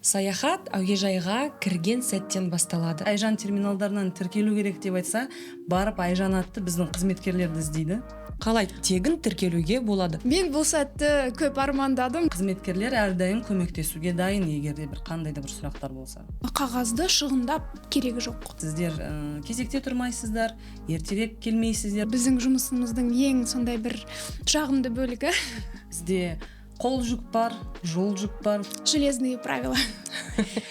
Саяхат әуежайға кірген сәттен басталады. Айжан терминалдарынан тіркелу керек деп айтса, барып Айжан атты біздің қызметкерлерді іздейді. Қалай тегін тіркелуге болады? Мен бұл сәтті көп армандадым. Қызметкерлер әрдайым көмектесуге дайын, егерде бір қандай да бір сұрақтар болса. Қағазды шығындап керегі жоқ. Сіздер кезекте тұрмайсыздар, ертерек келмейсіздер. Біздің жұмысымыздың ең сондай бір жағымды бөлігі Бізде қол жүк бар, жол жүк бар. железные правила.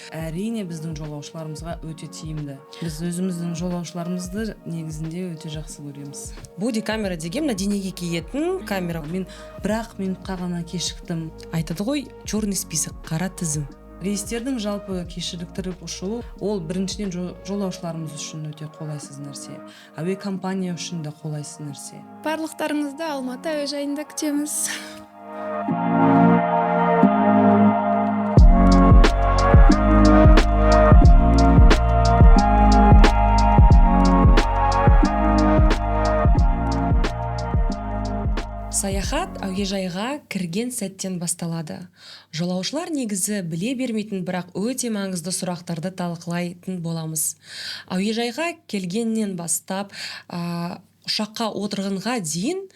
Әрине біздің жолаушыларымызға өте тиімді. Біз өзіміздің жолаушыларымызды негізінде өте жақсы көреміз. Боди камера деген мына денеге киетін камера. Мен бірақ минутқа ғана кешіктім. Айтады ғой, черный список, қара тізім. Рейстердің жалпы кешіктіріп ұшуы, ол біріншіден жолаушыларымыз үшін өте қолайсыз нәрсе. Әуе компания үшін де қолайсыз нәрсе. Барлықтарыңызды Алматы әуежайында күтеміз. Саяхат әуежайға кірген сәттен басталады. Жолаушылар негізі біле бермейтін, бірақ өте маңызды сұрақтарды талқылайтын боламыз. Әуежайға келгеннен бастап, ұшаққа отырғанға дейін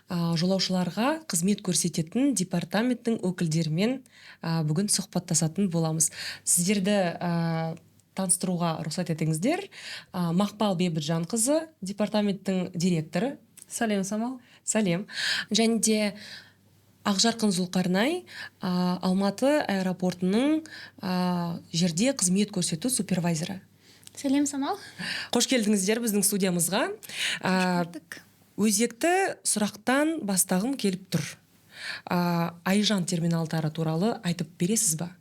жолаушыларға қызмет көрсететін департаменттің өкілдерімен бүгін сұхбаттасатын боламыз. Сіздерді таныстыруға рұқсат етіңіздер. Мақпал Бейбітжанқызы, департаменттің директоры. Сәлем, Самал. Сәлем. Және де Ақжарқын Зұлқарнай, Алматы аэропортының жерде қызмет көрсету супервайзері. Сәлем, Самал. Қош келдіңіздер біздің студиямызға. Өзекті сұрақтан бастағым келіп тұр. Айжан терминалдары туралы айтып бересіз ба?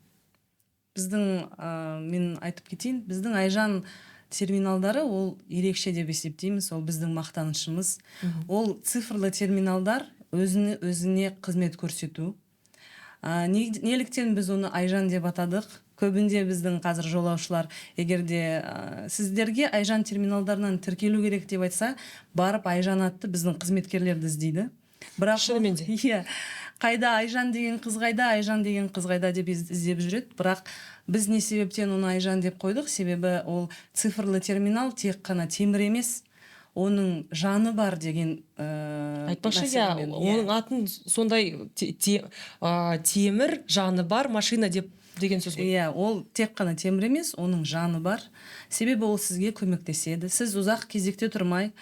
Мен айтып кетейін, біздің Айжан терминалдары ол ерекше деп есептейміз, ол біздің мақтанышымыз. Ол цифрлы терминалдар өзіне қызмет көрсету. Неліктен біз оны Айжан деп атадық? Көбінде біздің қазір жолаушылар, егерде сіздерге Айжан терминалдарынан тіркелу керек деп айтса, барып Айжан атты біздің қызметкерлерді іздейді. Бірақ шынымен де. Қайда Айжан деген қыз қайда, Айжан деген қыз қайда деп іздеп жүреді. Бірақ біз не себептен оны Айжан деп қойдық? Себебі ол цифрлы терминал тек қана темір емес, оның жаны бар деген айтпақшы, оның атын сондай темір жаны бар машина деген сөз ғой. Ол тек қана темір емес, оның жаны бар. Себебі ол сізге көмектеседі. Сіз ұзақ кезекте тұрмай,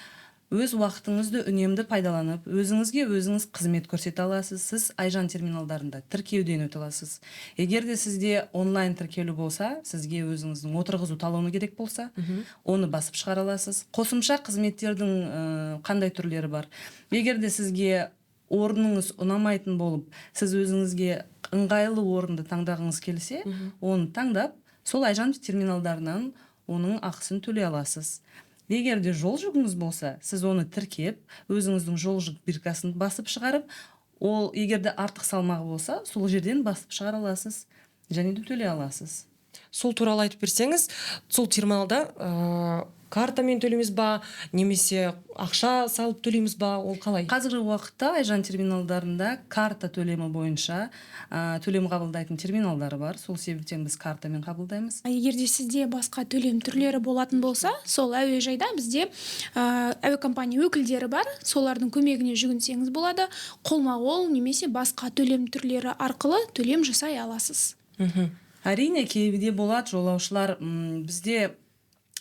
өз уақытыңызды үнемді пайдаланып, өзіңізге өзіңіз қызмет көрсете аласыз. Сіз Айжан терминалдарында тіркеуден өте аласыз. Егер де сізде онлайн тіркелу болса, сізге өзіңіздің отырғызу талоны керек болса, оны басып шығара аласыз. Қосымша қызметтердің қандай түрлері бар? Егер де сізге орныңыз ұнамайтын болып, сіз өзіңізге ыңғайлы орынды таңдағыңыз келсе, оны таңдап, сол Айжан терминалдарынан оның ақысын төлей аласыз. Егер де жол жүгіңіз болса, сіз оны тіркеп, өзіңіздің жол жүк биркасын басып шығарып, ол егер де артық салмағы болса, сол жерден басып шығара аласыз, және де төлей аласыз. Сол туралы айтып берсеңіз, сол терминалда картамен төлейміз ба, немесе ақша салып төлейміз ба, ол қалай? Қазіргі уақытта Айжан терминалдарында карта төлемі бойынша төлем қабылдайтын терминалдары бар. Сол себептен біз картамен қабылдаймыз. Егерде сізде басқа төлем түрлері болатын болса, сол әуежайда бізде әуе компания өкілдері бар. Солардың көмегіне жүгінсеңіз болады. Қолма-қол немесе басқа төлем түрлері арқылы төлем жасай аласыз. Әрине, кейде болады жолаушылар, бізде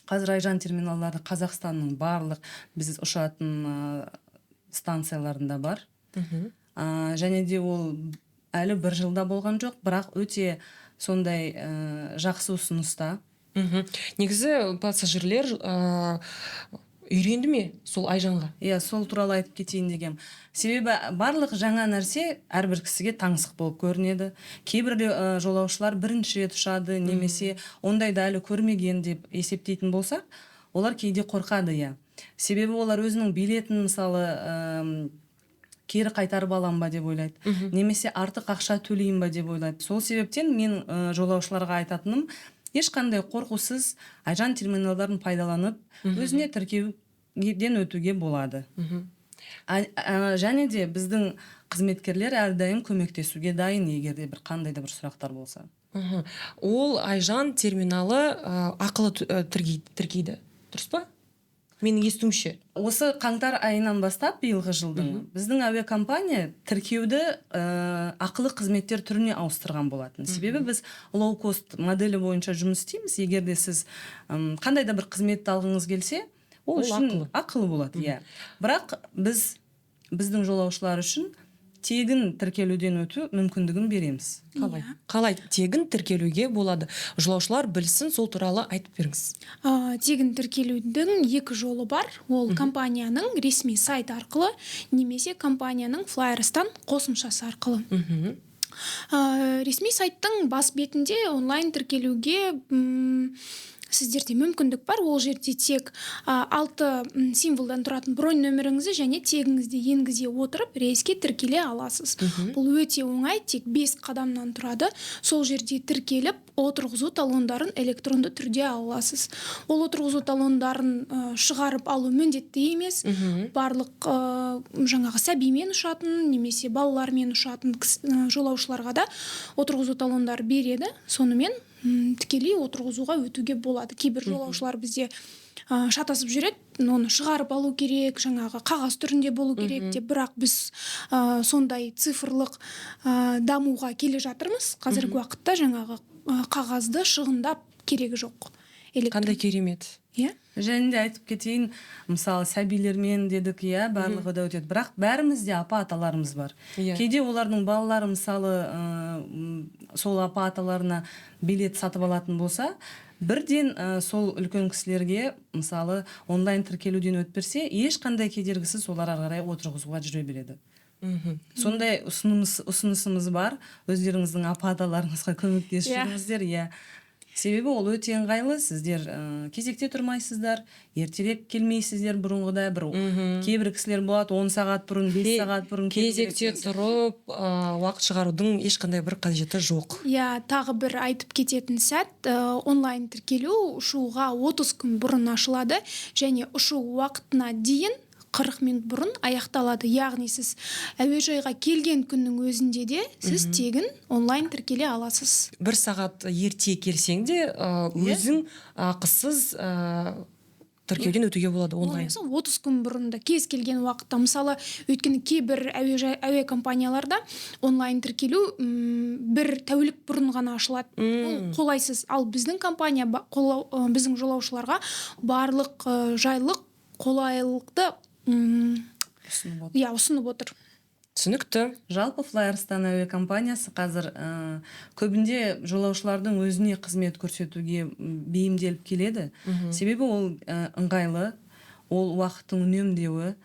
қазір Айжан терминалдары Қазақстанның барлық біз ұшатын станцияларында бар. Және де ол әлі бір жылда болған жоқ, бірақ өте сондай жақсы ұсыныста. Негізі пассажирлер үйренді ме сол Айжанға? Сол туралы айтып кетейін дегем. Себебі барлық жаңа нәрсе әрбір кісіге таңсық болып көрінеді. Кейбір жолаушылар бірінші рет ұшады, немесе ондайды әлі көрмеген деп есептейтін болса, олар кейде қорқады. Себебі олар өзінің билетін мысалы кері қайтарып алам ба деп ойлайды, немесе артық ақша төлейін ба деп ойлайды. Сол себептен мен жолаушыларға айтатыным, ешқандай қорқусыз Айжан терминалдарын пайдаланып, өзіне тіркеуден өтуге болады. Және де біздің қызметкерлер әрдайым көмектесуге дайын, егерде бір қандай да бір сұрақтар болса. Ол Айжан терминалы ақылы тіркейді. Дұрыс па? Менің естуімше. Осы қаңтар айынан бастап биылғы жылдың біздің әуе компания тіркеуді ақылы қызметтер түріне ауыстырған болатын. Себебі біз лоу-кост моделі бойынша жұмыс істейміз. Егер де сіз қандай да бір қызметті алғыңыз келсе, ол үшін ақылы болады. Иә. Бірақ біздің жолаушылар үшін тегін тіркелуден өту мүмкіндігін береміз. Қалай тегін тіркелуге болады? Жолаушылар білсін, сол туралы айтып беріңіз. Тегін тіркелудің екі жолы бар. Ол компанияның ресми сайт арқылы немесе компанияның Flyerстан қосымшасы арқылы. Ресми сайттың бас бетінде онлайн тіркелуге сіздерде мүмкіндік бар. Ол жерде тек 6 символдан тұратын бронь нөміріңізді және тегіңізді енгізе отырып рейске тіркеле аласыз. Бұл өте оңай, тек 5 қадамнан тұрады. Сол жерде тіркеліп, отырғызу талондарын электронды түрде аласыз. Ол отырғызу талондарын шығарып алу міндетті емес. Барлық жаңағы сәбимен ұшатын немесе балалармен ұшатын жолаушыларға да отырғызу талондары береді. Сонымен тікелей отырғызуға өтуге болады. Кейбір жолаушылар бізде шатасып жүреді, оны шығарып алу керек, жаңағы қағаз түрінде болу керек деп, бірақ біз сондай цифрлық дамуға келе жатырмыз. Қазіргі уақытта жаңағы қағазды шығындап керегі жоқ. Қандай керемет. Және де айтып кетейін, мысалы сәбилермен дедік, барлығы да өтеді, бірақ бәрімізде апа-аталарымыз бар. Кейде олардың балалары мысалы сол апа-аталарына билет сатып алатын болса, бірден сол үлкен кісілерге мысалы онлайн тіркелуден өтпірсе, ешқандай кедергісіз олар ары қарай отырғызуға жүре береді. Сондай ұсынысымыз бар. Өздеріңіздің апа-аталарыңызға көмектесіңіздер. Себебі ол өте ыңғайлы. Сіздер кезекте тұрмайсыздар, ертерек келмейсіздер бұрынғыдай. Кейбір кісілер болады 10 сағат бұрын, 5 сағат бұрын кезекте тұрып, уақыт шығарудың ешқандай бір қажеті жоқ. Тағы бір айтып кететін сәт, онлайн тіркелу ұшуға 30 күн бұрын ашылады және ұшу уақытына дейін 40 минут бұрын аяқталады. Яғни сіз әуежайға келген күннің өзінде де сіз тегін онлайн тіркеле аласыз. 1 сағат ерте келсең де өзің ақысыз тіркеуден өтуге болады онлайн. 30 күн бұрында кез келген уақытта. Мысалы, өйткені кейбір әуе компанияларда онлайн тіркелу бір тәулік бұрын ғана ашылады. Ол қолайсыз. Ал біздің компания біздің жолаушыларға барлық жайлық, қолайлықты ұсынып отыр. Түсінікті. Жалпы Flyerстан әуе компаниясы қазір көбінде жолаушылардың өзіне қызмет көрсетуге бейімделіп келеді. Себебі ол ыңғайлы, ол уақыттың үнемдеуі.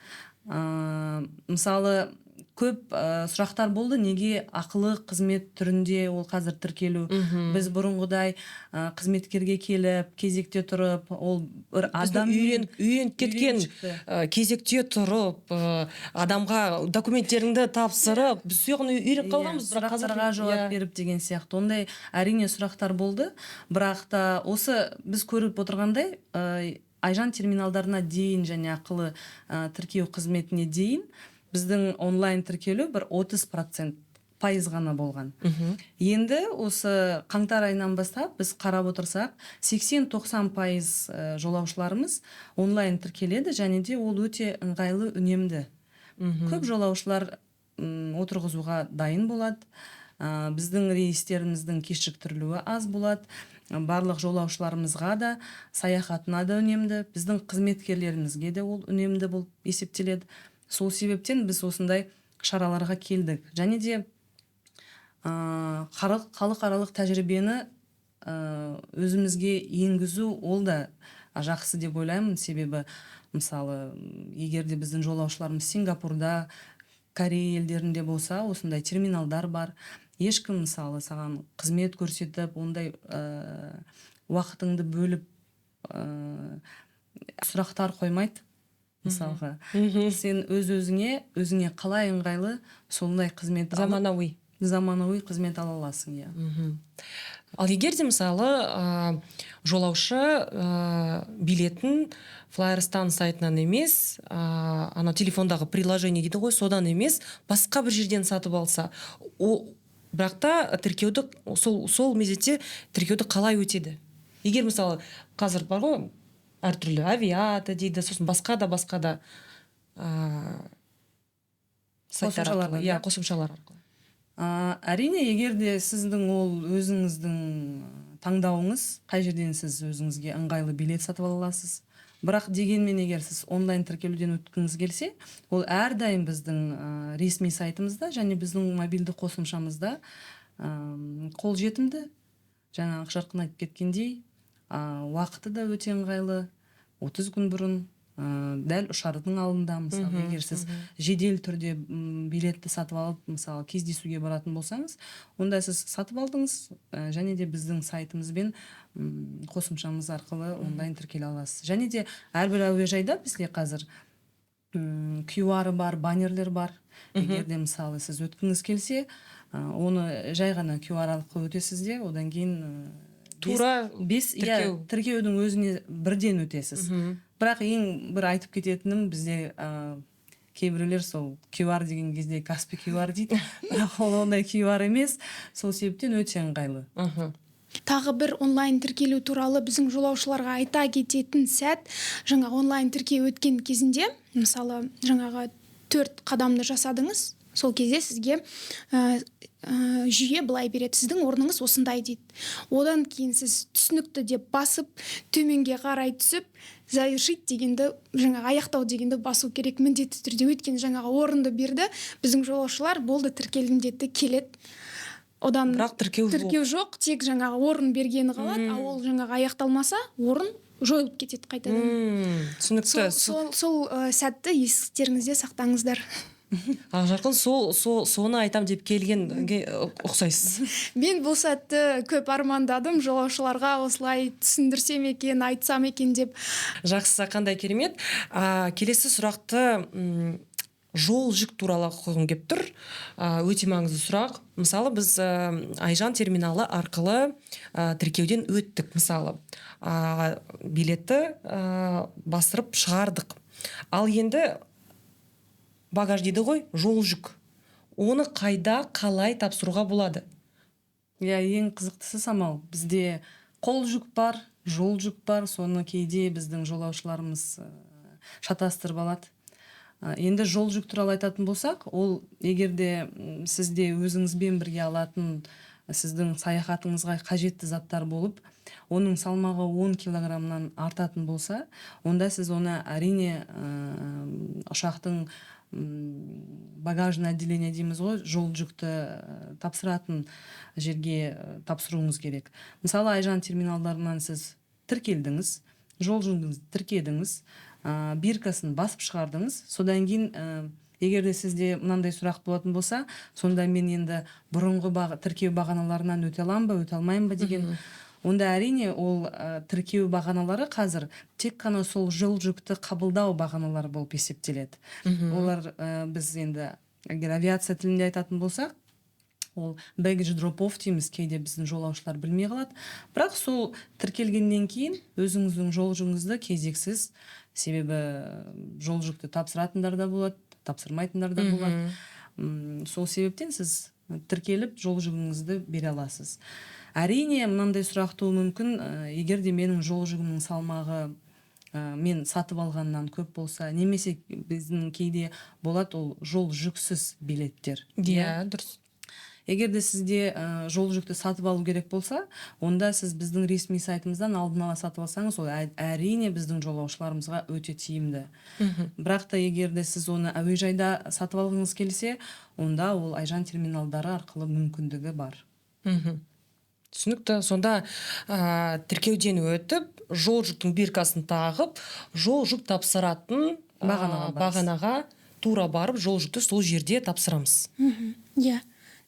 Мысалы, көп сұрақтар болды, неге ақылы қызмет түрінде ол қазір тіркелу. Біз бұрынғыдай қызметкерге келіп, кезекте тұрып, ол бір адам үйреніп кеткен кезекте тұрып, адамға документтеріңді тапсырып, біз соған үйреніп қалғанбыз, бірақ сұрақтарға жауап беріп деген сияқты. Ондай әрине сұрақтар болды, бірақ та осы біз көріп отырғандай, Айжан терминалдарына дейін және ақылы тіркеу қызметіне дейін біздің онлайн тіркелу бір 30% ғана болған. Енді осы қаңтар айынан бастап біз қарап отырсақ 80-90% жолаушыларымыз онлайн тіркеледі және де ол өте ыңғайлы, үнемді. Көп жолаушылар отырғызуға дайын болады. Біздің рейстеріміздің кешіктірілуі аз болады. Барлық жолаушыларымызға да, саяхатына да үнемді. Біздің қызметкерлерімізге де ол үнемді болып есептеледі. Сол себептен біз осындай шараларға келдік. Және де халықаралық тәжірибені өзімізге енгізу ол да жақсы деп ойлаймын. Себебі, мысалы, егер де біздің жолаушыларымыз Сингапурда, Корея елдерінде болса, осындай терминалдар бар. Ешкім, мысалы, саған қызмет көрсетіп, ондай уақытыңды бөліп сұрақтар қоймайды. Мысалға, сен өзіңе қалай ыңғайлы сондай қызмет заманауи қызмет ала аласың. Ал егер де мысалы жолаушы билетін Flyerстан сайтынан емес, ана телефондағы приложение дейді ғой, содан емес, басқа бір жерден сатып алса, бірақ та тіркеуді сол мезетте тіркеуді қалай өтеді? Егер мысалы қазір бар ғой әртүрлі авиата дейді, сосын басқа да сайттар арқылы, иә, қосымшалар арқылы. Әрине, егер де сіздің ол өзіңіздің таңдауыңыз, қай жерден сіз өзіңізге ыңғайлы билет сатып ала аласыз. Бірақ дегенмен егер сіз онлайн тіркелуден өткіңіз келсе, ол әрдайым біздің ресми сайтымызда және біздің мобильді қосымшамызда қолжетімді. Жаңа Жарқын айтып кеткендей, уақыты да өте ыңғайлы, 30 күн бұрын дәл ұшардың алдында, мысалы, егер сіз жедел түрде билетті сатып алып, мысалы, кездесуге баратын болсаңыз, онда сіз сатып алдыңыз және де біздің сайтымызбен қосымшамыз арқылы онлайн тіркеле аласыз. Және де әрбір әуежайда бізде қазір QR бар, баннерлер бар. Егер де мысалы сіз өткіңіз келсе, оны жай ғана QR арқылы өтесіз де, одан кейін тура тіркеудің өзіне бірден өтесіз. Бірақ ең бір айтып кететінім, бізде кейбіреулер сол QR деген кезде Каспий QR дейді, бірақ ол ондай QR емес, сол себептен өте ыңғайлы. Тағы бір онлайн тіркелу туралы біздің жолаушыларға айта кететін сәт, жаңа онлайн тіркеу өткен кезінде, мысалы, жаңағы 4 қадамды жасадыңыз, сол кезде сізге жүйе былай береді, сіздің орныңыз осындай дейді. Одан кейін сіз түсінікті деп басып, төменге қарай түсіп, завершить дегенді, жаңағы аяқтау дегенді басу керек міндетті түрде. Өйткені жаңағы орынды берді, біздің жолаушылар болды тіркелдім деді, келеді. Одан бірақ тіркеу жоқ, тек жаңағы орын бергені қалады, а ол жаңағы аяқталмаса, орын жойылып кетеді қайтадан. Түсінікті. Сол сәтті есіктеріңізде сақтаңыздар. Жарқын, соны айтам деп келгенге ұқсайсыз. Мен бұл сәтті көп армандадым, жолаушыларға осылай түсіндірсем екен, айтсам екен деп. Жақсы, қандай керемет. Келесі сұрақты жол жүк туралы қойғым келіп тұр. Өте маңызды сұрақ. Мысалы, біз Айжан терминалы арқылы тіркеуден өттік, мысалы. Билетті бастырып шығардық. Ал енді багаж дейді ғой, жол жүк. Оны қайда, қалай тапсыруға болады? Ең қызықтысы, Самал, бізде қол жүк бар, жол жүк бар, соны кейде біздің жолаушыларымыз шатастырып алады. Енді жол жүк туралы айтатын болсақ, ол егерде сізде өзіңізбен бірге алатын сіздің саяхатыңызға қажетті заттар болып, оның салмағы 10 килограммнан артатын болса, онда сіз оны әрине ұшақтың багажный отделение дейміз ғой, жол жүкті тапсыратын жерге тапсыруыңыз керек. Мысалы, Айжан терминалдарынан сіз тіркелдіңіз, жол жүгіңізді тіркедіңіз, биркасын басып шығардыңыз. Содан кейін егерде сізде мынандай сұрақ болатын болса, сонда мен енді бұрынғы тіркеу бағаналарынан өте аламын ба, өте алмаймын ба деген. Онда әрине ол тіркеу бағаналары қазір тек қана сол жол жүкті қабылдау бағаналары болып есептеледі. Олар біз енді егер авиация тілінде айтатын болсақ, ол baggage drop-off дейміз, кейде біздің жолаушылар білмей қалады. Бірақ сол тіркелгеннен кейін өзіңіздің жол жүгіңізді кезексіз, себебі жол жүкті тапсыратындар да болады, тапсырмайтындар да болады. Сол себептен сіз тіркеліп жол жүгіңізді бере аласыз. Әрине, мынандай сұрақ туы мүмкін, егер де менің жол жүгімнің салмағы мен сатып алғаннан көп болса, немесе біздің кейде болады ол жол жүксіз билеттер. Иә, дұрыс. Егер де сізде жол жүкті сатып алу керек болса, онда сіз біздің ресми сайтымыздан алдын ала сатып алсаңыз, ол әрине біздің жолаушыларымызға өте тиімді. Бірақ та егер де сіз оны әуежайда сатып алғыңыз келсе, онда ол Айжан терминалдары арқылы мүмкіндігі бар. Түсінікті. Сонда тіркеуден өтіп, жол жүктің биркасын тағып, жол жүк тапсыратын бағанаға тура барып, жол жүкті сол жерде тапсырамыз. Иә,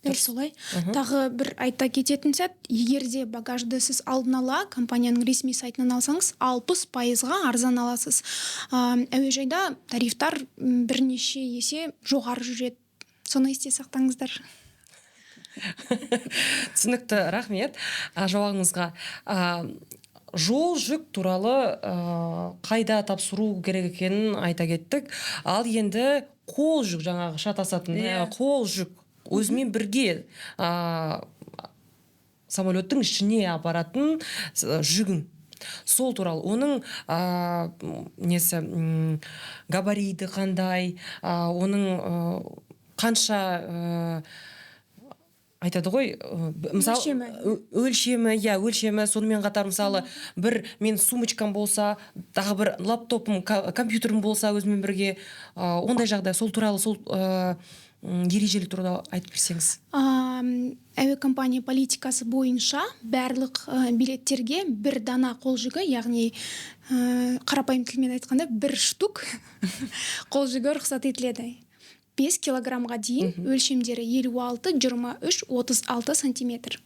дәл солай. Тағы бір айта кететін сәт, егерде багажды сіз алдын ала компанияның ресми сайтынан алсаңыз, 60%-ға арзан аласыз. Әуежайда тарифтар бірнеше есе жоғары жүреді. Соны есте сақтаңыздар. Түсінікті, рахмет жауабыңызға. Жол жүк туралы қайда тапсыру керек екенін айта кеттік. Ал енді қол жүк, жаңағы шатасатын қол жүк өзімен бірге самолеттің ішіне апаратын жүгің. Сол туралы оның несі габариті қандай, оның қанша айтады ғой, мысалы өлшемі, сонымен қатар мысалы бір мен сумочкам болса, тағы бір лаптопым, компьютерім болса өзімен бірге, ондай жағдай, сол туралы сол ережелер туралы айтып берсеңіз. Әуе компания политикасы бойынша барлық билеттерге бір дана қол жүгі, яғни қарапайым тілмен айтқанда бір штук қол жүгі рұқсат етіледі. 5 килограммға дейін, өлшемдері 56, 23, 36 сантиметр.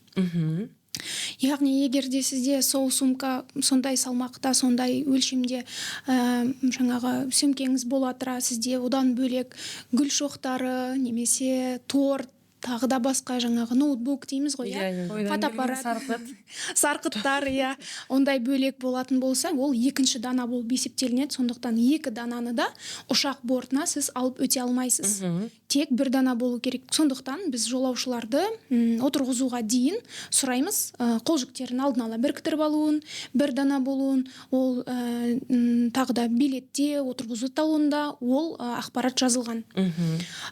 Яғни егер де сізде сол сумка сондай салмақта, сондай өлшемде жаңағы сөмкеңіз бола тұра, сізде одан бөлек гүл шоқтары немесе торт, тағы да басқа жаңағы ноутбук дейміз ғой, фотоаппарат, сарқыттар, ондай бөлек болатын болса, ол екінші дана болып есептелінеді. Сондықтан 2 дананы да ұшақ бортына сіз алып өте алмайсыз. Тек бір дана болу керек. Сондықтан біз жолаушыларды отырғызуға дейін сұраймыз, қол жүктерін алдын ала біріктіріп алуын, бір дана болуын, ол тағы да билетте, отырғызу талонында ол ақпарат жазылған.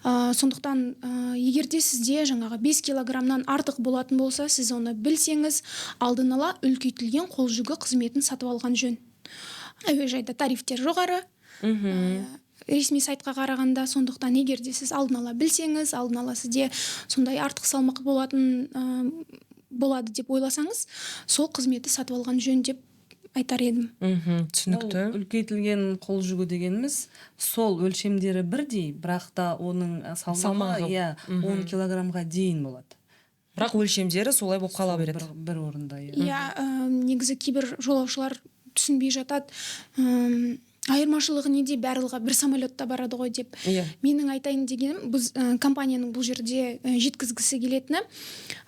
Сондықтан егерде сізде жаңағы 5 килограммнан артық болатын болса, сіз оны білсеңіз, алдын ала үлкейтілген қол жүгі қызметін сатып алған жөн. Әуежайда тарифтер жоғары. Ресми сайтқа қарағанда, сондықтан егерде сіз алдын ала білсеңіз, алдын ала сізде сондай артық салмақ болады деп ойласаңыз, сол қызметті сатып алған жөн деп айтар едім. Түсінікті. Үлкейтілген қол жүгі дегеніміз сол өлшемдері бірдей, бірақ та оның салмағы 10 килограммға дейін болады. Бірақ өлшемдері солай болып қала береді. Бір орында. Негізі кейбір жолаушылар түсінбей жатады. Айырмашылығы неде, барлығы бір самолетта барады ғой деп. Менің айтайын дегенім, біз компанияның бұл жерде жеткізгісі келетіні,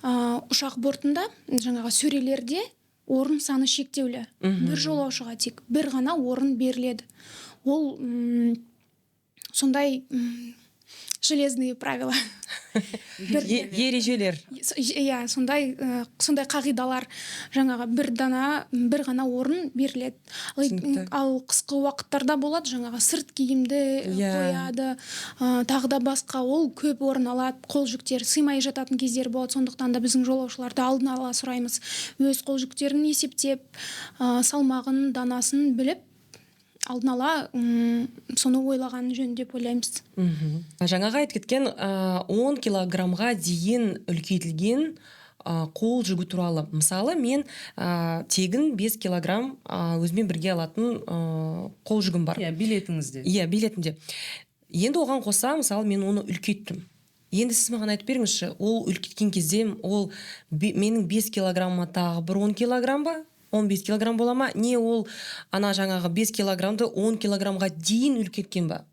ұшақ бортында жаңағы сөрелерде орын саны шектеулі. Бір жолаушыға тек бір ғана орын беріледі. Ол сондай железные правила. Ережелер. Сондай қағидалар, жаңағы бір ғана орын беріледі. Ал қысқы уақыттарда болады, жаңағы сырт киімді қояды, тағы да басқа, ол көп орын алады, қол жүктер сыймай жататын кездер болады. Сондықтан да біздің жолаушыларды алдын ала сұраймыз, өз қол жүктерін есептеп, салмағын, данасын біліп, алдын ала соны ойлаған жөн деп ойлаймыз. Жаңаға айтып кеткен 10 килограммға дейін үлкейтілген қол жүгі туралы. Мысалы, мен тегін 5 килограмм өзімен бірге алатын қол жүгім бар. Билетіңізде. Билетімде. Енді оған қоса, мысалы, мен оны үлкейттім. Енді сіз маған айтып беріңізші, ол үлкейткен кезде, ол менің 5 килограмма тағы бір 10 килограмм ба? 15 килограмм бола ма? Не ол ана жаңағы 5 килограммды 10 килограммға дейін үлкеткен ба?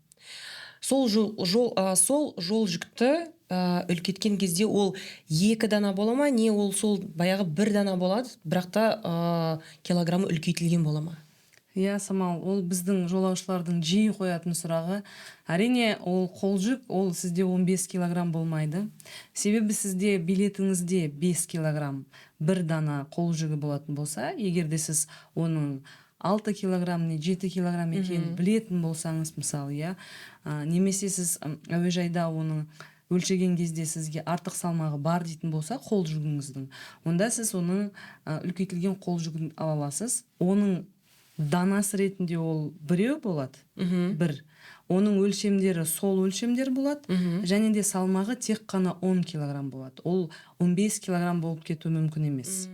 Сол жол жүкті үлкеткен кезде ол 2 дана бола ма? Не ол сол баяғы 1 дана болады, бірақ та килограммы үлкейтілген бола ма? Самал, ол біздің жолаушылардың жиі қоятын сұрағы. Әрине, ол қол жүк, ол сізде 15 килограмм болмайды. Себебі сізде билетіңізде 5 килограмм бір дана қол жүгі болатын болса, егерде сіз оның 6 килограмм не 7 килограмм екенін білетін болсаңыз, мысалы, немесе сіз әуежайда оның өлшеген кезде сізге артық салмағы бар дейтін болса, қол жүгіңіздің, онда сіз оның үлкейтілген қол жүгін ала аласыз. Оның данасы ретінде ол біреу болады, бір. Оның өлшемдері сол өлшемдер болады, және де салмағы тек қана 10 килограмм болады. Ол 15 килограмм болып кету мүмкін емес.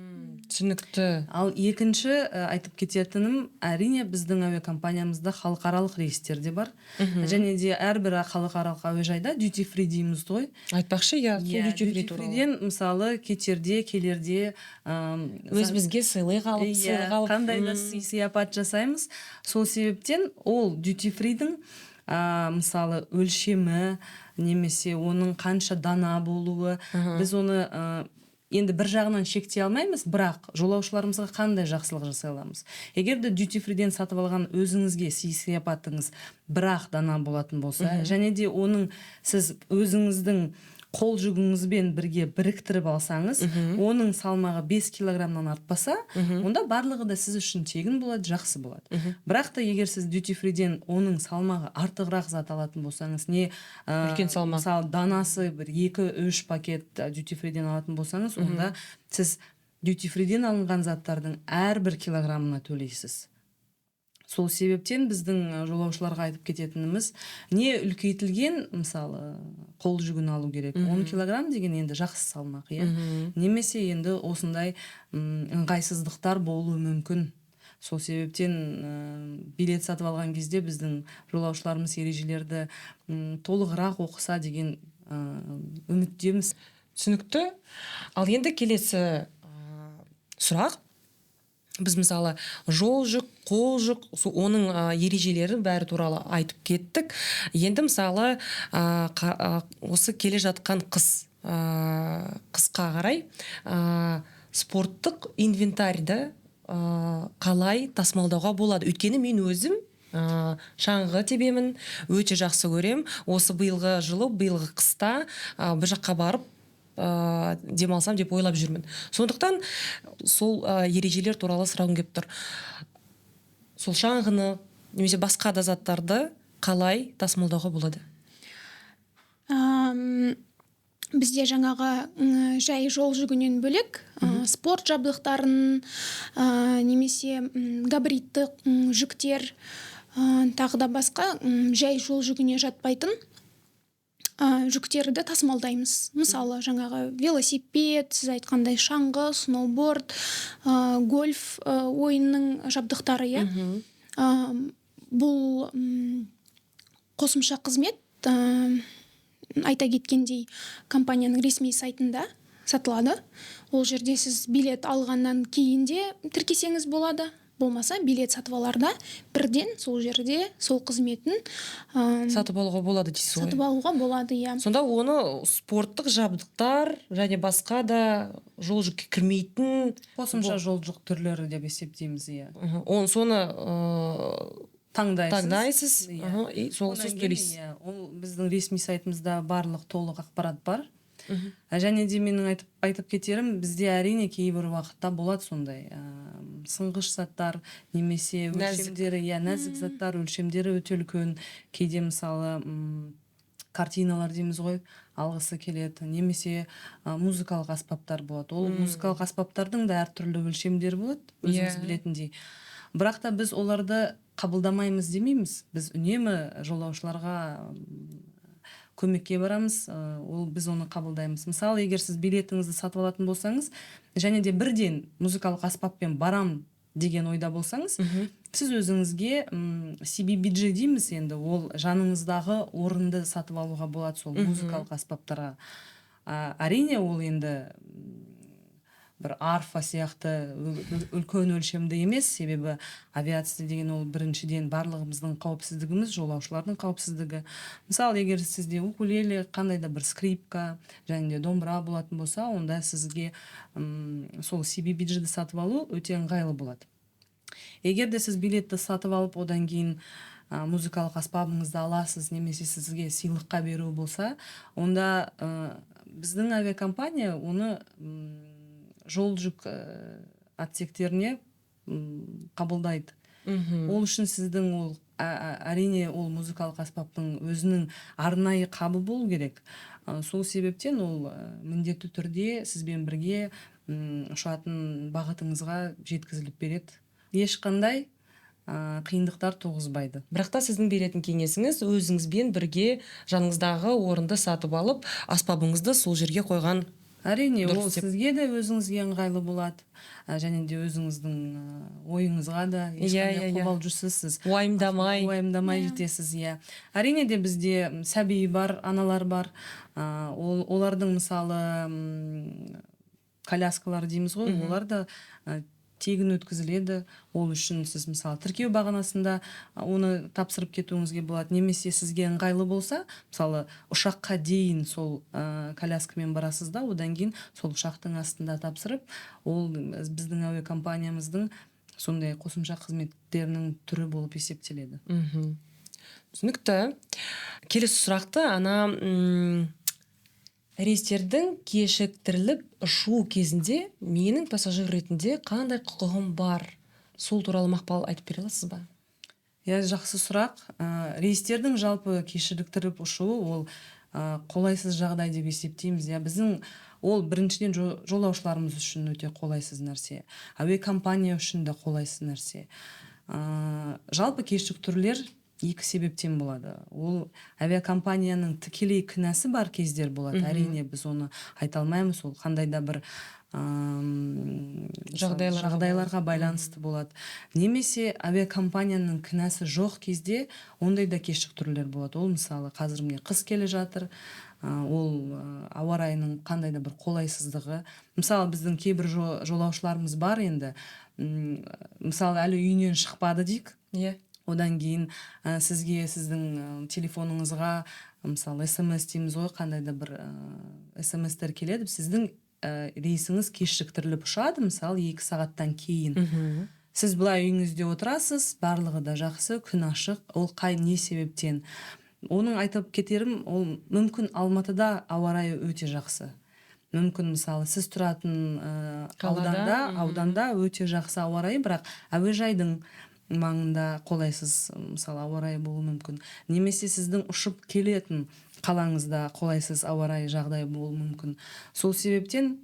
Түсінікті. Ал екінші айтып кететінім, әрине біздің әуе компаниямызда халықаралық рейстер де бар. Және де әрбір халықаралық әуежайда duty free дейміз ғой. Айтпақшы, duty freеден мысалы кетерде, келерде өз бізге сыйлық алып, қандай да сый-сияпат жасаймыз. Сол себептен ол duty freeдің мысалы өлшемі немесе оның қанша дана болуы, біз оны енді бір жағынан шектей алмаймыз, бірақ жолаушыларымызға қандай жақсылық жасай аламыз. Егер де duty freеден сатып алған өзіңізге сый-сияпатыңыз бірақ дана болатын болса, және де оның сіз өзіңіздің қол жүгіңізбен бірге біріктіріп алсаңыз, оның салмағы 5 килограммнан артпаса, онда барлығы да сіз үшін тегін болады, жақсы болады. Бірақ та егер сіз duty free'ден оның салмағы артығырақ зат алатын болсаңыз, не үлкен салмақ, мысалы данасы бір 2-3 пакет duty free'ден алатын болсаңыз, онда сіз duty free'ден алынған заттардың әрбір килограммына төлейсіз. Сол себептен біздің жолаушыларға айтып кететініміз, не үлкейтілген, мысалы, қол жүгін алу керек. 10 килограмм деген енді жақсы салмақ, немесе енді осындай ыңғайсыздықтар болуы мүмкін. Сол себептен билет сатып алған кезде біздің жолаушыларымыз ережелерді толығырақ оқыса деген үміттеміз. Түсінікті. Ал енді келесі сұрақ. Біз мысалы жол жүк, қол жүк, оның ережелері бәрі туралы айтып кеттік. Енді мысалы осы келе жатқан қысқа қарай спорттық инвентарьді қалай тасымалдауға болады? Өйткені мен өзім шаңғы тебемін, өте жақсы көрем. Осы биылғы жылы, биылғы қыста бір жаққа барып демалсам деп ойлап жүрмін. Сондықтан сол ережелер туралы сұрағым келіп тұр. Сол шаңғыны немесе басқа да заттарды қалай тасымалдауға болады? Бізде жаңағы жай жол жүгінен бөлек спорт жабдықтарын немесе габаритті жүктер, тағы да басқа жай жол жүгіне жатпайтын жүктерді тасымалдаймыз. Мысалы, жаңағы велосипед, сіз айтқандай шаңғы, сноуборд, гольф ойынның жабдықтары, бұл қосымша қызмет, айта кеткендей, компанияның ресми сайтында сатылады. Ол жерде сіз билет алғаннан кейін де тіркесеңіз болады. Болмаса билет сатып аларда бірден сол жерде сол қызметін сатып алуға болады дейсіз ғой? Сатып алуға болады, иә. Сонда оны спорттық жабдықтар және басқа да жол жүкке кірмейтін қосымша жол жүк түрлері деп есептейміз, иә. Соны таңдайсыз. Сол сіз төлейсіз. Ол біздің ресми сайтымызда барлық толық ақпарат бар. Және де менің айтып кетерім, бізде әрине кейбір уақытта болады сондай сынғыш заттар, немесе өлшемдері, нәзік заттар, өлшемдері өте үлкен. Кейде мысалы картиналар дейміз ғой, алғысы келеді, немесе музыкалық аспаптар болады. Ол музыкалық аспаптардың да әртүрлі өлшемдері болады, өзіңіз білетіндей. Бірақ та біз оларды қабылдамаймыз демейміз. Біз үнемі жолаушыларға көмекке барамыз, біз оны қабылдаймыз. Мысалы, егер сіз билетіңізді сатып алатын болсаңыз, және де бірден музыкалық аспаппен барам деген ойда болсаңыз, сіз өзіңізге CBBG дейміз енді, ол жаныңыздағы орынды сатып алуға болады сол музыкалық аспаптарға. Әрине ол енді бір арфа сияқты үлкен өлшемді емес, себебі авиация деген ол біріншіден барлығымыздың қауіпсіздігіміз, жолаушылардың қауіпсіздігі. Мысалы, егер сізде укулеле, қандай да бір скрипка, және де домбыра болатын болса, онда сізге сол CBBG-ді сатып алу өте ыңғайлы болады. Егер де сіз билетті сатып алып, одан кейін музыкалық аспабыңызды аласыз, немесе сізге сыйлыққа беру болса, онда біздің авиакомпания оны жол жүк отсектеріне қабылдайды. Ол үшін сіздің әрине ол музыкалық аспаптың өзінің арнайы қабы болу керек. Сол себептен ол міндетті түрде сізбен бірге ұшатын бағытыңызға жеткізіліп береді. Ешқандай қиындықтар туғызбайды. Бірақ та сіздің беретін кеңесіңіз өзіңізбен бірге жаныңыздағы орынды сатып алып, аспабыңызды сол жерге қойған. Әрине, ол сізге де өзіңізге ыңғайлы болады, және де өзіңіздің ойыңызға да ешқандай қобалжусыз, сіз уайымдамай жетесіз. Әрине де бізде сәби бар, аналар бар, олардың мысалы коляскалар дейміз ғой, олар да тегін өткізіледі. Ол үшін сіз мысалы тіркеу бағанасында оны тапсырып кетуіңізге болады, немесе сізге ыңғайлы болса, мысалы ұшаққа дейін сол коляскамен барасыз да, одан кейін сол ұшақтың астында тапсырып, ол біздің әуе компаниямыздың сондай қосымша қызметтерінің түрі болып есептеледі. Түсінікті. Келесі сұрақты рейстердің кешіктіріліп ұшу кезінде менің пассажир ретінде қандай құқығым бар? Сол туралы Мақпал айтып бере аласыз ба? Иә, жақсы сұрақ. Рейстердің жалпы кешіктіріп ұшуы ол қолайсыз жағдай деп есептейміз. Иә, біздің ол біріншіден жолаушыларымыз үшін өте қолайсыз нәрсе. Әуе компания үшін де қолайсыз нәрсе. Жалпы кешіктірулер екі себептен болады. Ол авиакомпанияның тікелей кінәсі бар кездер болады. Әрине біз оны айта алмаймыз. Ол қандай да бір жағдайларға байланысты болады. Немесе авиакомпанияның кінәсі жоқ кезде ондай да кешіктірулер болады. Ол мысалы қазір міне қыс келе жатыр, ол ауа райының қандай да бір қолайсыздығы. Мысалы біздің кейбір жолаушыларымыз бар енді, мысалы әлі үйінен шықпады дейік. Иә. Одан кейін сізге сіздің телефоныңызға мысалы смс дейміз ғой, қандай да бір смс-тер келеді. Сіздің рейсіңіз кешіктіріліп ұшады, мысалы 2 сағаттан кейін. Сіз былай үйіңізде отырасыз, барлығы да жақсы, күн ашық. Ол не себептен? Оның айтып кетерім, ол мүмкін Алматыда ауа райы өте жақсы. Мүмкін мысалы сіз тұратын ауданда өте жақсы ауа райы, бірақ әуежайдың маңында қолайсыз мысалы ауа райы болуы мүмкін. Немесе сіздің ұшып келетін қалаңызда қолайсыз ауа райы жағдай болуы мүмкін. Сол себептен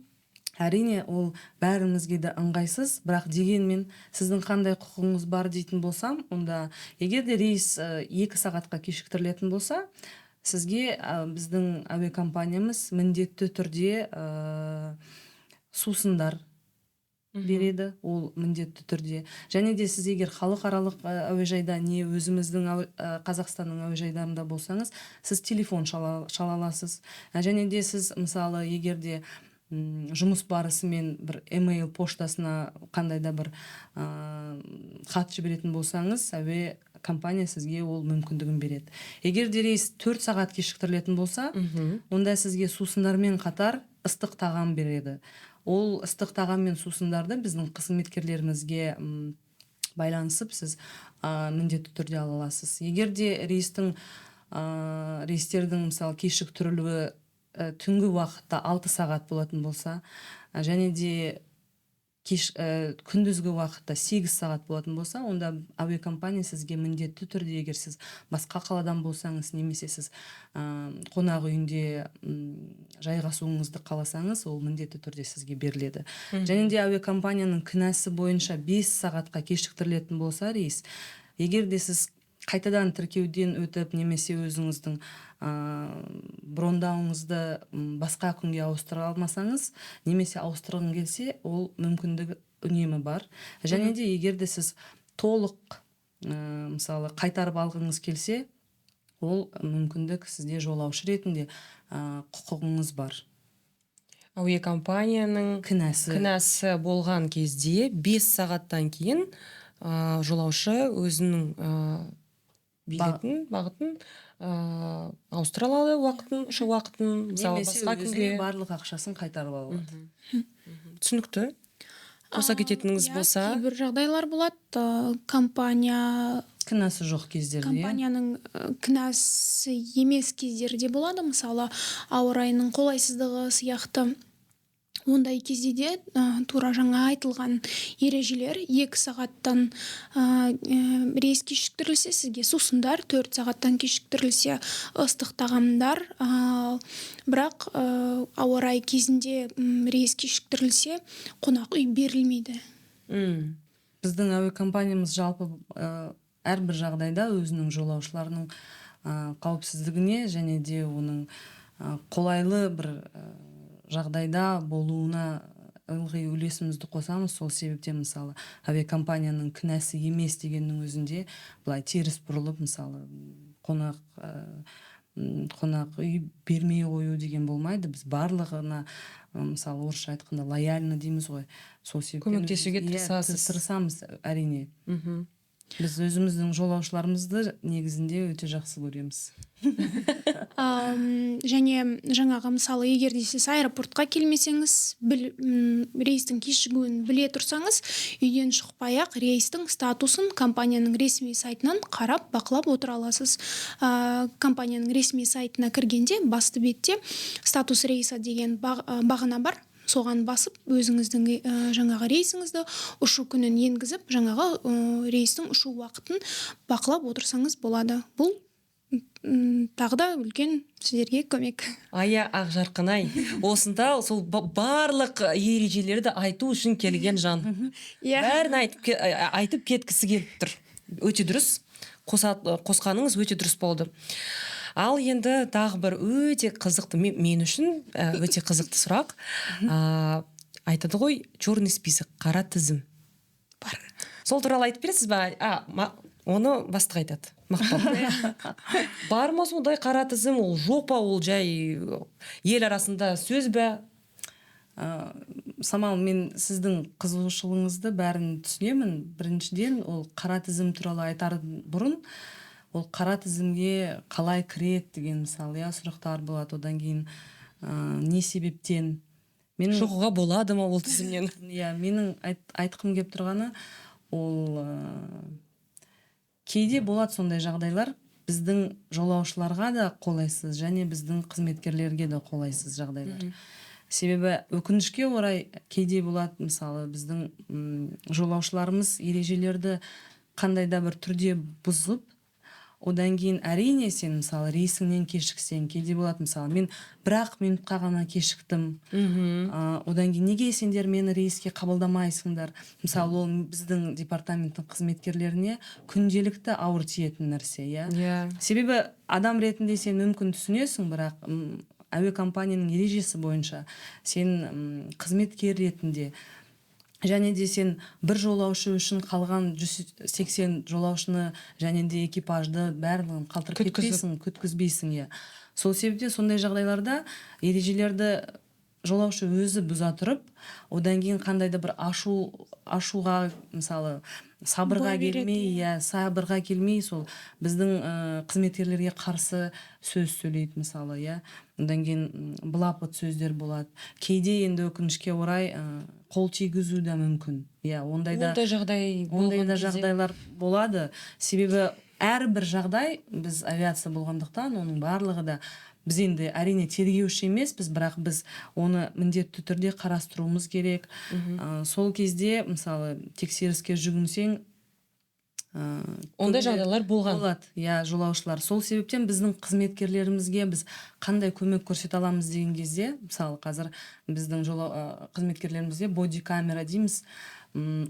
әрине ол бәрімізге де ыңғайсыз, бірақ дегенмен сіздің қандай құқығыңыз бар дейтін болсам, онда егер де рейс 2 сағатқа кешіктірілетін болса, сізге біздің авиакомпаниямыз міндетті түрде сусындар береді, ол міндетті түрде. Және де сіз егер халықаралық әуежайда не өзіміздің Қазақстанның әуежайдарында болсаңыз, сіз телефон шала аласыз. Және де сіз мысалы егер де жұмыс барысымен бір емейл поштасына қандай да бір хат жіберетін болсаңыз, әуе компания сізге ол мүмкіндігін береді. Егер де рейс 4 сағат кешіктірілетін болса, онда сізге сусындармен қатар ыстық тағам береді. Ол ыстық тағам мен сусындарды біздің қызметкерлерімізге байланысып сіз міндетті түрде ала аласыз. Егер де рейстердің мысалы кешіктірілуі түнгі уақытта 6 сағат болатын болса, және де күндізгі уақытта 8 сағат болатын болса, онда авиакомпания сізге міндетті түрде, егер сіз басқа қаладан болсаңыз, немесе сіз қонақ үйінде жайғасуыңызды қаласаңыз, ол міндетті түрде сізге беріледі. Және де авиакомпанияның кінәсі бойынша 5 сағатқа кешіктірілетін болса рейс, егер де сіз қайтадан тіркеуден өтіп, немесе өзіңіздің брондауыңызды басқа күнге ауыстыра алмасаңыз, немесе ауыстырғың келсе, ол мүмкіндігі үнемі бар. Және де егер де сіз толық мысалы қайтарып алғыңыз келсе, ол мүмкіндік сізде жолаушы ретінде құқығыңыз бар. Авиакомпанияның кінәсі болған кезде 5 сағаттан кейін жолаушы өзінің бағытын ауыстыра алады, ұшу уақытын, мысалы басқа күнге, барлық ақшасын қайтарып алады. Түсінікті. Қоса кететініңіз болса, кейбір жағдайлар болады, компания кінәсі жоқ кездерде. Компанияның кінәсі емес кездерде болады, мысалы ауа райының қолайсыздығы сияқты. Ондай кезде де тура жаңа айтылған ережелер 2 сағаттан рейс кешіктірілсе, сізге сусындар, 4 сағаттан кешіктірілсе ыстық тағамдар, бірақ ауа райы кезінде рейс кешіктірілсе қонақ үй берілмейді. Біздің авиакомпаниямыз жалпы әрбір жағдайда өзінің жолаушыларының қауіпсіздігіне және де оның қолайлы бір жағдайда болуына ылғи үлесімізді қосамыз. Сол себептен мысалы авиакомпанияның кінәсі емес дегеннің өзінде былай теріс бұрылып, мысалы қонақ үй бермей қою деген болмайды. Біз барлығына мысалы орысша айтқанда лояльны дейміз ғой. Сол себептен көмектесуге тырысасыз. Тырысамыз, әрине. Біз өзіміздің жолаушыларымызды негізінде өте жақсы көреміз. Және жаңағы мысалы егер де сіз аэропортқа келмесеңіз, рейстің кешігуін біле тұрсаңыз, үйден шықпай-ақ рейстің статусын компанияның ресми сайтынан қарап бақылап отыра аласыз. Компанияның ресми сайтына кіргенде басты бетте статус рейса деген бағана бар. Соған басып, өзіңіздің жаңағы рейсіңізді ұшу күнін енгізіп, жаңағы рейстің ұшу уақытын бақылап отырсаңыз болады. Бұл тағы да үлкен сіздерге көмек. Ая Ақжарқын-ай, осында сол барлық ережелерді айту үшін келген жан. Бәрін айтып кеткісі келіп тұр. Өте дұрыс. Қосқаныңыз өте дұрыс болды. Ал енді тағы бір өте қызықты, мен үшін өте қызықты сұрақ. Айтады ғой, черный список, қара тізім бар. Сол туралы айтып бересіз ба? Оны бастық айтады. Мақпал. Бар ма сондай қара тізім? Ол жоқ па? Ол жай ел арасында сөз бе? Самал, мен сіздің қызығушылығыңызды бәрін түсінемін. Біріншіден, ол қара тізім туралы айтар бұрын, ол қара тізімге қалай кіреді деген мысалы сұрақтар болады. Одан кейін не себептен Шығуға болады ма ол тізімнен? Менің айтқым келіп тұрғаны, ол кейде болады сондай жағдайлар, біздің жолаушыларға да қолайсыз, және біздің қызметкерлерге де қолайсыз жағдайлар. Себебі өкінішке орай кейде болады, мысалы біздің жолаушыларымыз ережелерді қандай да бір түрде бұзып, одан кейін әрине сен мысалы рейсіңнен кешіксең, кейде болады, мысалы мен бірақ минутқа ғана кешіктім. Одан кейін неге сендер мені рейске қабылдамайсыңдар? Мысалы ол біздің департаменттің қызметкерлеріне күнделікті ауыр тиетін нәрсе, Себебі адам ретінде сен мүмкін түсінесің, бірақ әуе компанияның ережесі бойынша сен қызметкер ретінде, және де сен бір жолаушы үшін қалған 180 жолаушыны және де экипажды барлығын қалтырып кетпейсің, күткізбейсің. Сол себептен сондай жағдайларда ережелерді жолаушы өзі бұза тұрып, одан кейін қандайда бір ашуға, мысалы сабырға келмей, сол біздің қызметкерлерге қарсы сөз сөйлейді, мысалы, одан кейін былапыт сөздер болады. Кейде енді өкінішке орай қол тигізу да мүмкін. Ондай да жағдайлар болады. Себебі әрбір жағдай, біз авиация болғандықтан, оның барлығы да біз енді әрине тергеуші емеспіз, бірақ біз оны міндетті түрде қарастыруымыз керек. Сол кезде, мысалы, тексеріске жүгінсең, ондай жағдайлар болады. Жолаушылар. Сол себептен біздің қызметкерлерімізге біз қандай көмек көрсете аламыз деген кезде, мысалы, қазір біздің қызметкерлерімізде бодикамера дейміз.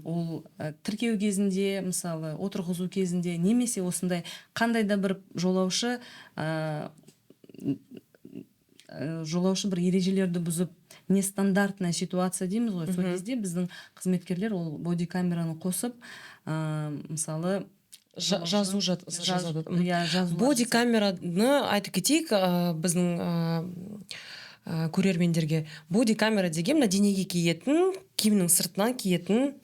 Ол тіркеу кезінде, мысалы, отырғызу кезінде, немесе осындай қандай да бір жолаушы бір ережелерді бұзып, нестандартная ситуация дейміз ғой. Сол кезде біздің қызметкерлер ол бодикамераны қосып, мысалы, жазу жазады. Бодикамераны айтып кетейік біздің көрермендерге. Бодикамера деген мына денеге киетін, киімнің сыртынан киетін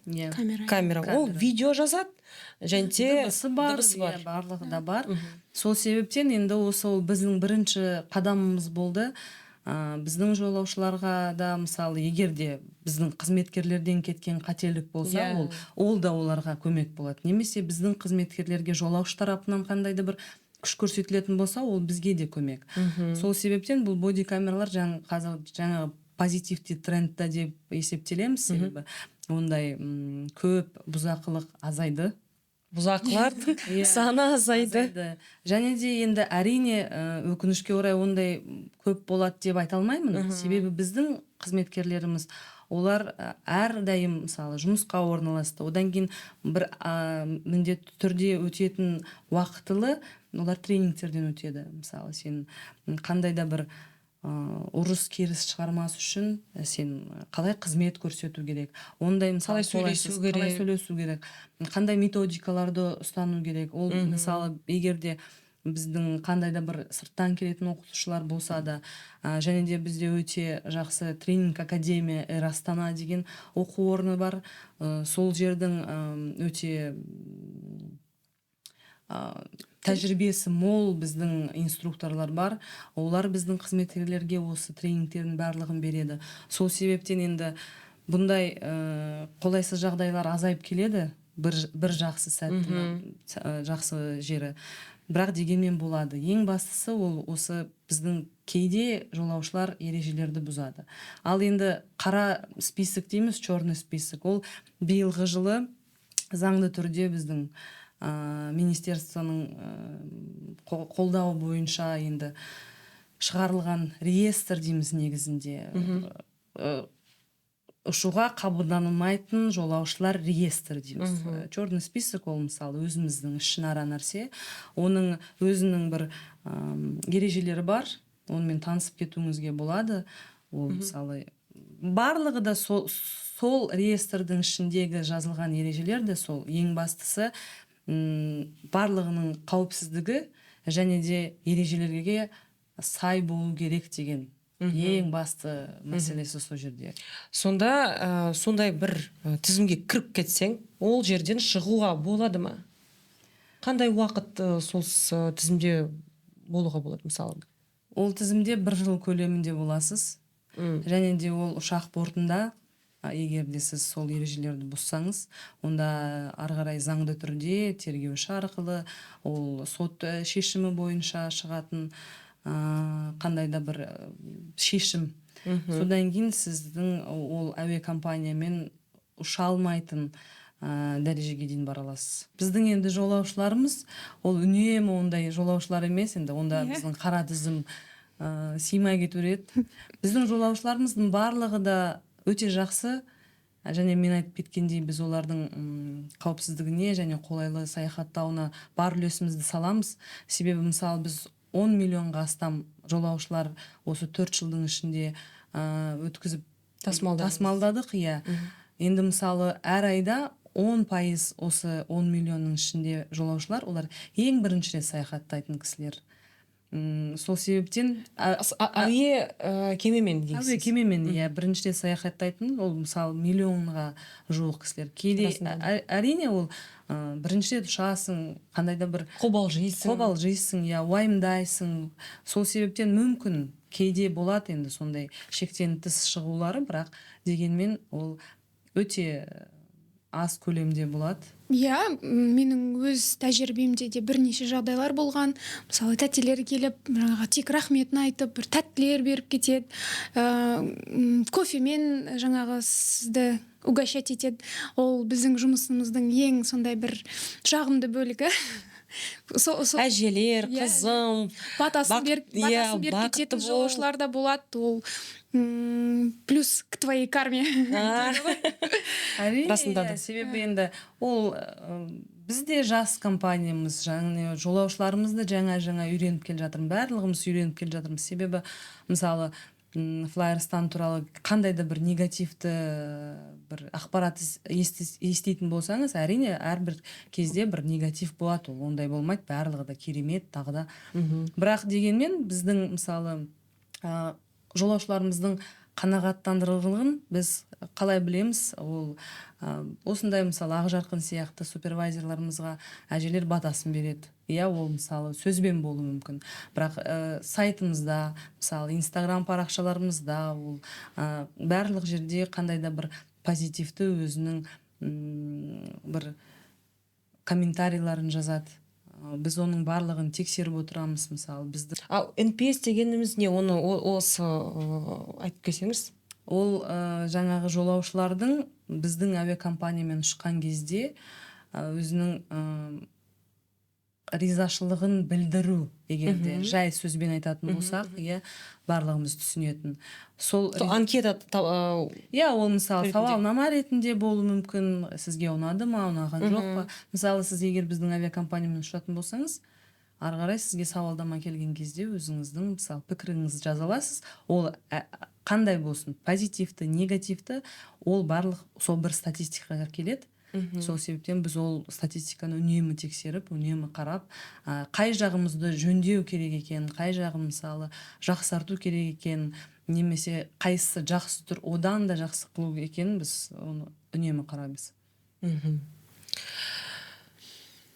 камера. Ол видео жазады, және дыбысы бар, барлығы да бар. Сол себептен енді осы біздің бірінші қадамымыз болды. Біздің жолаушыларға да, мысалы, егер де біздің қызметкерлерден кеткен қателік болса, ол да оларға көмек болады. Немесе біздің қызметкерлерге жолаушы тарапынан қандай да бір күш көрсетілетін болса, ол бізге де көмек. Сол себептен бұл бодикамералар жаңа позитивті трендта деп есептелеміз, себебі ондай көп бұзақылық азайды. Бұзақылардың саны азайды. Және де енді әрине өкінішке орай ондай көп болады деп айта алмаймын. Себебі біздің қызметкерлеріміз, олар әрдайым, мысалы, жұмысқа орналасты. Одан кейін бір міндетті түрде өтетін уақытылы олар тренингтерден өтеді. Мысалы, сен қандай да бір ұрыс керіс шығармас үшін сен қалай қызмет көрсету керек, ондай, мысалы, қалай сөйлесу керек, қандай методикаларды ұстану керек. Ол, мысалы, егер де біздің қандай да бір сырттан келетін оқытушылар болса да, және де бізде өте жақсы тренинг академия Air Astana деген оқу орны бар. Сол жердің өте тәжірибесі мол біздің инструкторлар бар. Олар біздің қызметкерлерге осы тренингтердің барлығын береді. Сол себептен енді бұндай қолайсыз жағдайлар азайып келеді. Бір жақсы сәттің жақсы жері. Бірақ дегенмен болады. Ең бастысы ол осы біздің кейде жолаушылар ережелерді бұзады. Ал енді қара список дейміз, черный список. Ол биылғы жылы заңды түрде біздің министерствоның қолдауы бойынша енді шығарылған реестр дейміз негізінде. Ұшуға қабылданылмайтын жолаушылар реестр дейміз. Черный список ол мысалы өзіміздің ішінара нәрсе. Оның өзінің бір ережелері бар. Онымен танысып кетуіңізге болады. Ол мысалы барлығы да сол реестрдің ішіндегі жазылған ережелер де сол. Ең бастысы барлығының қауіпсіздігі және де ережелерге сай болу керек деген ең басты мәселесі сол жерде. Сонда сондай бір тізімге кіріп кетсең, ол жерден шығуға болады ма? Қандай уақыт сол тізімде болуға болады мысалы? Ол тізімде 1 жыл көлемінде боласыз. Және де ол ұшақ бортында егер де сіз сол ережелерді бұзсаңыз, онда ары қарай заңды түрде тергеуші арқылы ол сот шешімі бойынша шығатын қандай да бір шешім. Содан кейін сіздің ол әуе компаниямен ұша алмайтын дәрежеге дейін бара аласыз. Біздің енді жолаушыларымыз ол үнемі ондай жолаушылар емес, енді онда біздің қара тізім сыймай кетер еді. Біздің жолаушыларымыздың барлығы да өте жақсы, және мен айтып кеткендей біз олардың қауіпсіздігіне және қолайлы саяхаттауына бар үлесімізді саламыз. Себебі мысалы біз 10 миллионға астам жолаушылар осы 4 жылдың ішінде өткізіп тасымалдадық. Енді мысалы әр айда 10% осы 10 миллионның ішінде жолаушылар, олар ең бірінші рет саяхаттайтын кісілер. Сол себептен әуе кемемен дейсіз? Әуе кемемен, бірінші рет саяхаттайтын, ол мысалы миллионға жуық кісілер. Кейде әрине ол бірінші рет ұшасың, қандай да бір қобалжисың, уайымдайсың. Сол себептен мүмкін кейде болады енді сондай шектен тыс шығулары, бірақ дегенмен ол өте аз көлемде болады. Менің өз тәжірибемде де бірнеше жағдайлар болған. Мысалы, тәтелер келіп, тек рахметін айтып, бір тәттілер беріп кетеді. Кофемен сізді угощать етеді. Ол біздің жұмысымыздың ең сондай бір жағымды бөлігі. Әжелер, қызым, батасын беріп кететін жолаушылар да болады. Ол плюс к твоей карме. Әрине, себебі енді ол бізде жас компаниямыз, жолаушыларымызды жаңа үйреніп келе жатырмыз, барлығымыз үйреніп келе жатырмыз. Себебі мысалы Flyerстан туралы қандай да бір негативті бір ақпарат еститін болсаңыз, әрине әрбір кезде бір негатив болады, ол ондай болмайды, барлығы да керемет, тағы да. Бірақ дегенмен біздің мысалы жолаушыларымыздың қанағаттандырылғанын біз қалай білеміз? Ол осындай мысалы Ақжарқын сияқты супервайзерларымызға әжелер батасын береді. Ол мысалы сөзбен болуы мүмкін. Бірақ сайтымызда, мысалы Инстаграм парақшаларымызда, ол барлық жерде қандай да бір позитивті өзінің бір комментарийларын жазады. Біз оның барлығын тексеріп отырамыз, мысалы бізді. NPS дегеніміз не? Оны осы айтып келсеңіз? Ол жаңағы жолаушылардың біздің әуе компаниямен ұшқан кезде өзінің ризашылығын білдіру, егерде жай сөзбен айтатын болсақ, барлығымыз түсінетін. Сол анкета ол мысалы сауалнама ретінде болуы мүмкін, сізге ұнады ма, ұнаған жоқ па. Мысалы сіз егер біздің авиакомпаниямен ұшатын болсаңыз, ары қарай сізге сауалдама келген кезде өзіңіздің мысалы пікіріңізді жаза аласыз. Ол қандай болсын, позитивті, негативті, ол барлық сол бір статистикаға келеді. Сол себептен біз ол статистиканы үнемі тексеріп, үнемі қарап, қай жағымызды жөндеу керек екен, қай жағын мысалы жақсарту керек екен, немесе қайсысы жақсы тұр, одан да жақсы қылу екен, біз оны үнемі қараймыз.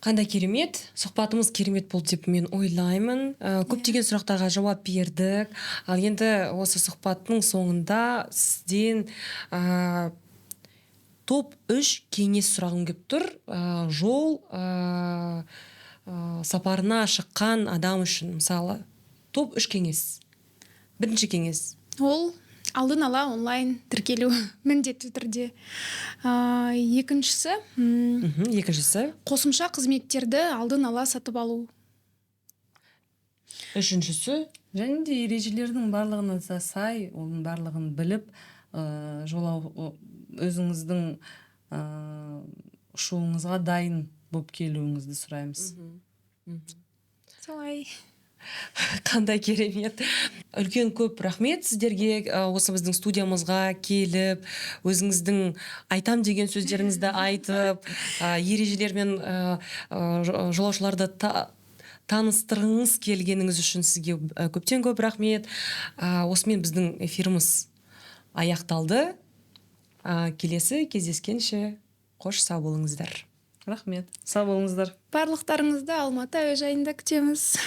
Қандай керемет, сұхбатымыз керемет болды деп мен ойлаймын. Көптеген сұрақтарға жауап бердік. Ал енді осы сұхбаттың соңында сізден топ 3 кеңес сұрағым келіп тұр. Жол сапарына шыққан адам үшін, мысалы, топ 3 кеңес. Бірінші кеңес. Ол алдын ала онлайн тіркелу міндетті түрде. Екіншісі, Екіншісі. қосымша қызметтерді алдын ала сатып алу. Үшіншісі. Және де ережелердің барлығына да сай, оның барлығын біліп, өзіңіздің ұшуыңызға дайын болып келуіңізді сұраймыз. Солай. Қандай керемет. Үлкен көп рахмет сіздерге осы біздің студиямызға келіп, өзіңіздің айтам деген сөздеріңізді айтып, ережелермен жолаушыларды таныстырыңыз келгеніңіз үшін сізге көптен көп рахмет. Осымен біздің эфиріміз аяқталды. Келесі кездескенше қош сау болыңыздар. Рахмет. Сау болыңыздар. Барлықтарыңызды Алматы әуежайында күтеміз.